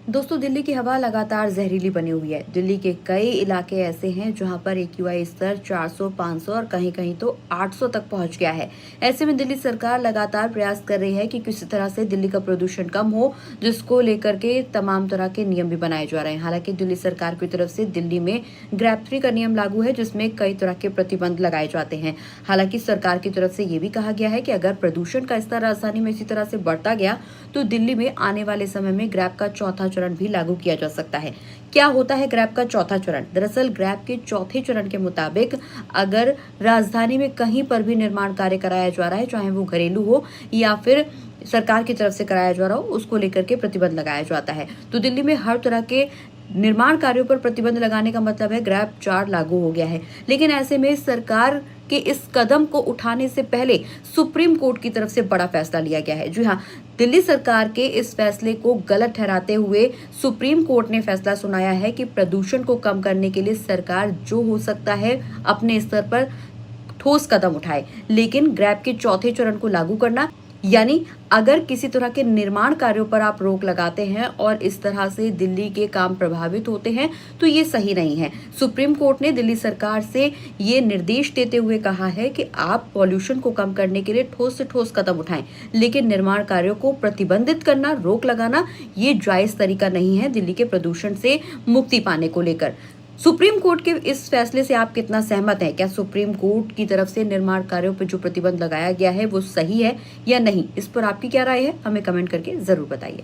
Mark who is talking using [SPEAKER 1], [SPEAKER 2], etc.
[SPEAKER 1] दोस्तों, दिल्ली की हवा लगातार जहरीली बनी हुई है। दिल्ली के कई इलाके ऐसे हैं जहां पर एक्यूआई स्तर 400, 500 और कहीं-कहीं तो 800 तक पहुंच गया है। ऐसे में दिल्ली सरकार लगातार प्रयास कर रही है कि किसी तरह से दिल्ली का प्रदूषण कम हो, जिसको लेकर के तमाम तरह के नियम भी बनाए जा रहे हैं। हालांकि दिल्ली सरकार की तरफ से दिल्ली में ग्रैप 3 का नियम लागू है, जिसमें कई तरह के प्रतिबंध लगाए जाते हैं। हालांकि सरकार की तरफ से ये भी कहा गया है कि अगर प्रदूषण का स्तर राजधानी में इसी तरह से बढ़ता गया तो दिल्ली में आने वाले समय में ग्रैप का चौथा चरण भी लागू किया जा सकता है। क्या होता है ग्रैप का चौथा चरण? दरअसल ग्रैप के चौथे चरण के मुताबिक अगर राजधानी में कहीं पर भी निर्माण कार्य कराया जा रहा है, चाहे वो घरेलू हो या फिर सरकार की तरफ से कराया जा रहा हो, उसको लेकर के प्रतिबंध लगाया जाता है। तो दिल्ली में हर तरह के निर्माण कार्यों पर प्रतिबंध लगाने का मतलब है ग्रैप 4 लागू हो गया है। लेकिन ऐसे में सरकार के इस कदम को उठाने से पहले सुप्रीम कोर्ट की तरफ से बड़ा फैसला लिया गया है। जी हाँ, दिल्ली सरकार के इस फैसले को गलत ठहराते हुए सुप्रीम कोर्ट ने फैसला सुनाया है कि प्रदूषण को कम करने के लिए सरकार जो हो सकता है अपने स्तर पर ठोस कदम उठाए, लेकिन ग्रैप के चौथे चरण को लागू करना, यानी अगर किसी तरह के निर्माण कार्यों पर आप रोक लगाते हैं और इस तरह से दिल्ली के काम प्रभावित होते हैं, तो ये सही नहीं है। सुप्रीम कोर्ट ने दिल्ली सरकार से ये निर्देश देते हुए कहा है कि आप पॉल्यूशन को कम करने के लिए ठोस से ठोस कदम उठाएं, लेकिन निर्माण कार्यों को प्रतिबंधित करना, रोक लगाना, ये जायज तरीका नहीं है दिल्ली के प्रदूषण से मुक्ति पाने को लेकर। सुप्रीम कोर्ट के इस फैसले से आप कितना सहमत हैं? क्या सुप्रीम कोर्ट की तरफ से निर्माण कार्यों पर जो प्रतिबंध लगाया गया है वो सही है या नहीं? इस पर आपकी क्या राय है? हमें कमेंट करके जरूर बताइए।